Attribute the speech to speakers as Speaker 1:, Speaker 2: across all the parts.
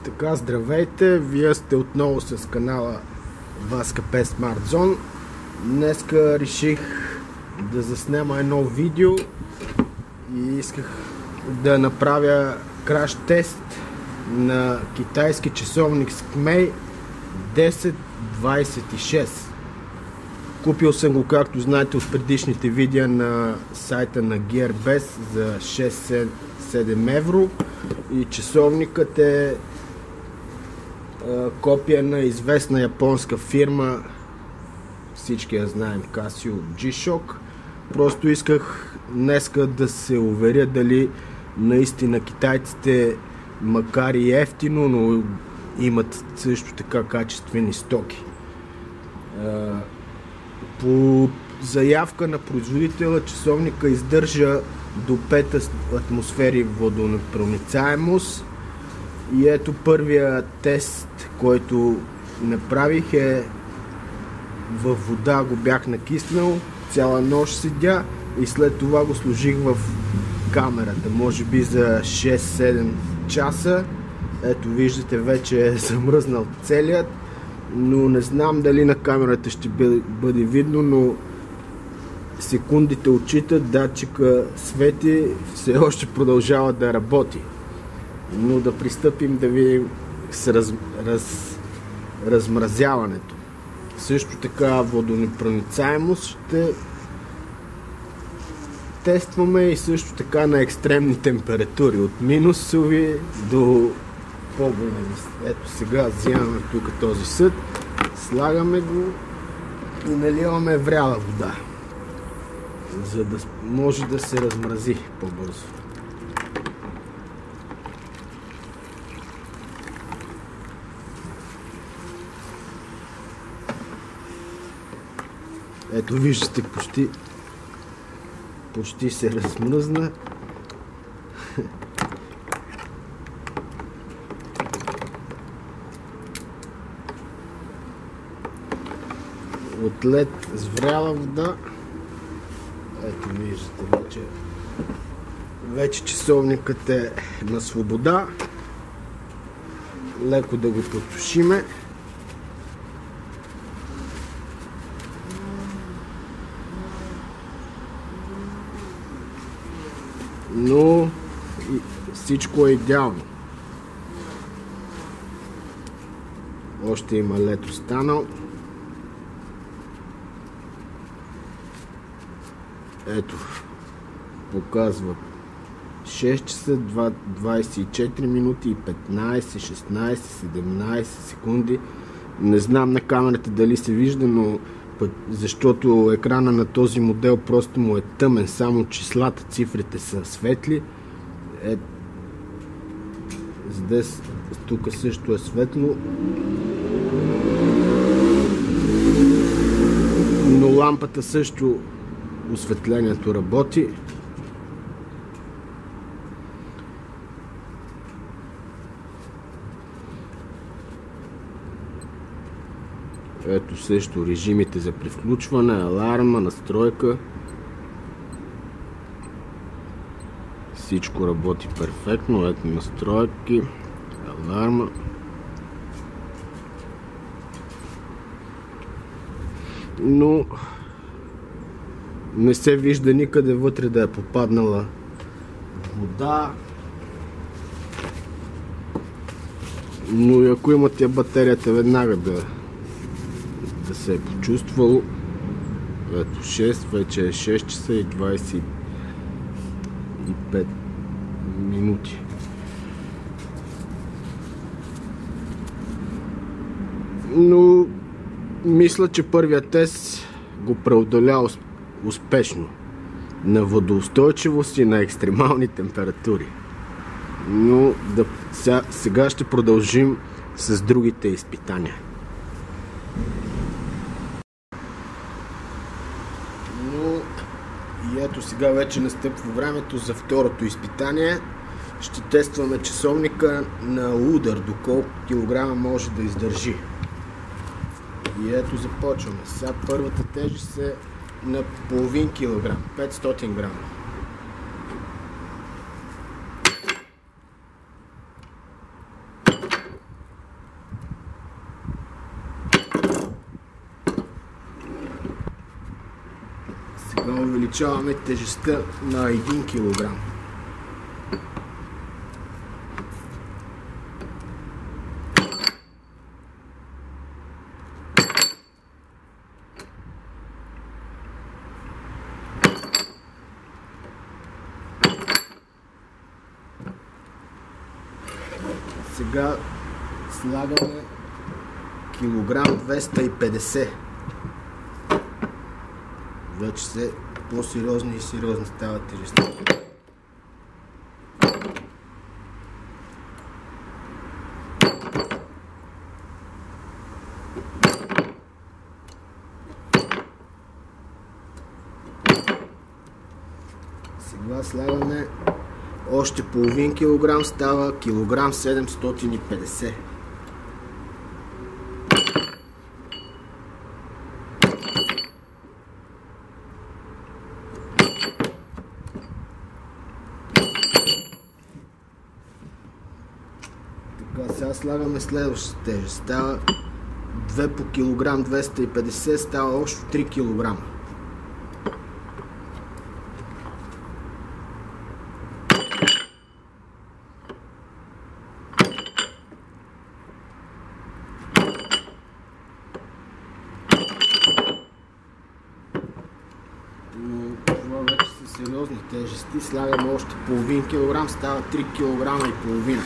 Speaker 1: Така, здравейте! Вие сте отново с канала VASKP Smart Zone. Днеска реших да заснема едно видео и исках да направя краш тест на китайски часовник Skmei 1026. Купил съм го, както знаете, от предишните видеа на сайта на Gearbest за 6-7 евро. И часовникът е копия на известна японска фирма, всички я знаем, Casio G-Shock. Просто исках днеска да се уверя дали наистина китайците, макар и ефтино, но имат също така качествени стоки. По заявка на производителя часовника издържа до 5 атмосфери водонепроницаемост. И ето първия тест, който направих, е във вода го бях накиснал, цяла нощ седя и след това го сложих в камерата, може би за 6-7 часа. Ето виждате, вече е замръзнал целият, но не знам дали на камерата ще бъде видно, но секундите отчитат, датчика свети, все още продължава да работи. Но да пристъпим да видим с размразяването. Също така водонепроницаемост ще тестваме и също така на екстремни температури, от минусови до по-големи. Ето сега взимаме тук този съд, слагаме го и наливаме вряла вода, за да може да се размрази по-бързо. Ето виждате, почти се размръзна. От лед с вряла вода. Ето виждате, вече часовникът е на свобода. Леко да го потушиме. Но всичко е идеално. Още има лед останал. Ето, показва 6 часа, 24 минути и 15, 16, 17 секунди. Не знам на камерата дали се вижда, но защото екрана на този модел просто му е тъмен, само числата, цифрите са светли. Здесь, тук също е светло, но лампата също, осветлението работи. Ето също режимите за превключване, аларма, настройка. Всичко работи перфектно. Ето настройки, аларма. Но не се вижда никъде вътре да е попаднала вода. Но и ако имате батерията, веднага да се е почувствало. Ето 6, вече е 6 часа и 25 минути. Но мисля, че първият тест го преодоля успешно на водоустойчивост и на екстремални температури. Но сега ще продължим с другите изпитания. И ето сега вече настъпва времето за второто изпитание. Ще тестваме часовника на удар, доколко килограма може да издържи. И ето започваме. Сега първата тежест е на половин килограм, 500 грама. Сега увеличаваме тежестта на 1 кг. Сега слагаме килограм 250. Вече се по-сериозни и сериозни стават тежестта. Сега слагаме още половин килограм, става килограм 750. Така, сега слагаме следващата тежест. Става 2 по килограм 250, става още 3 килограма. Това вече са сериозни тежести. Слагаме още половин килограм, става 3 килограма и половина.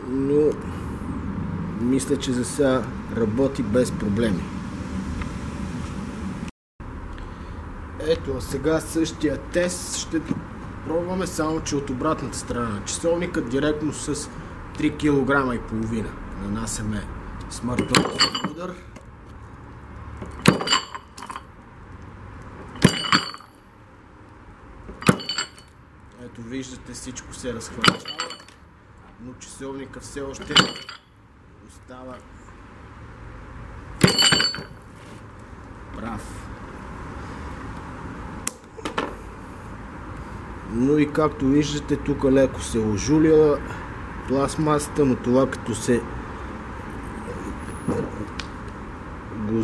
Speaker 1: Но мисля, че за сега работи без проблеми. Ето, сега същия тест ще пробваме, само че от обратната страна. Часовникът директно с 3 кг и половина. Нанасяме смъртовия удар. Ето, виждате, всичко се разхвърчава, но часовника все още остава прав. Но и както виждате, тук леко се ожулила пластмасата, но това като се го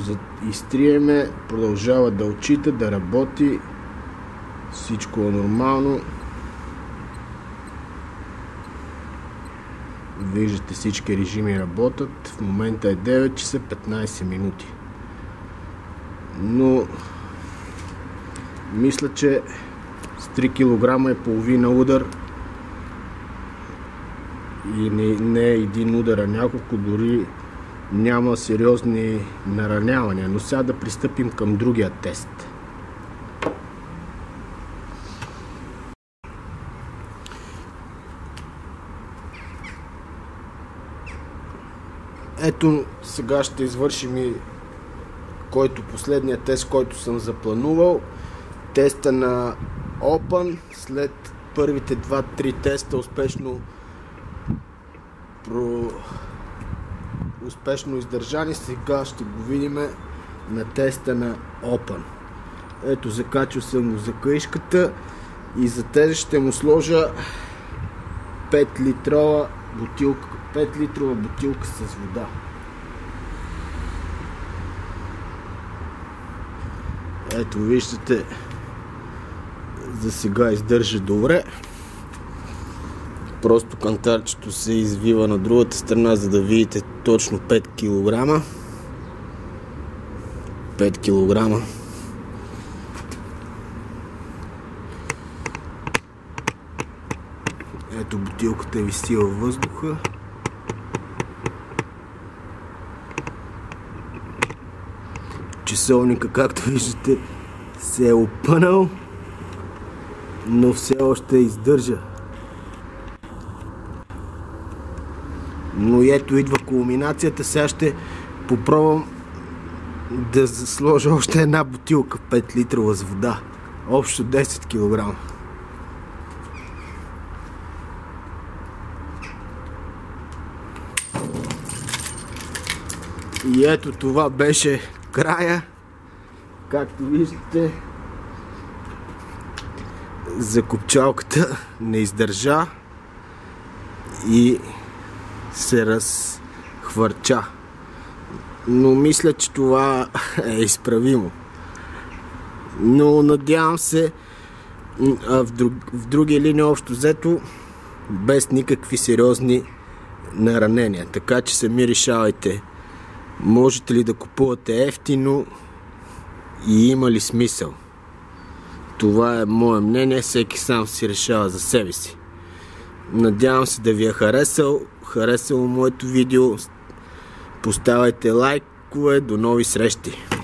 Speaker 1: изтриеме, продължава да отчита, да работи. Всичко е нормално. Виждате, всички режими работят. В момента е 9 часа 15 минути. Но мисля, че с 3 кг и половина удар и не е един удар, а няколко, дори няма сериозни наранявания. Но сега да пристъпим към другия тест. Ето, сега ще извършим и последния тест, който съм запланувал. Теста на Open. След първите 2-3 теста успешно издържани, сега ще го видим на теста на Open. Ето, закачил съм го за каишката и за тези ще му сложа 5 литрова бутилка с вода. Ето, виждате, за сега издържа добре. Просто кантарчето се извива на другата страна, за да видите точно 5 кг. 5 кг. Ето, бутилката виси във въздуха. Часовника, както виждате, се е опънал, но все още издържа. Но ето идва кулминацията. Сега ще попробвам да сложа още една бутилка 5 литрова с вода. Общо 10 кг. И ето, това беше края. Както виждате, закопчалката не издържа и се разхвърча. Но мисля, че това е изправимо. Но надявам се в други линии общо взето без никакви сериозни наранения. Така че сами решавайте, можете ли да купувате ефтино и има ли смисъл. Това е мое мнение, всеки сам си решава за себе си. Надявам се да ви е харесало моето видео. Поставяйте лайкове, до нови срещи!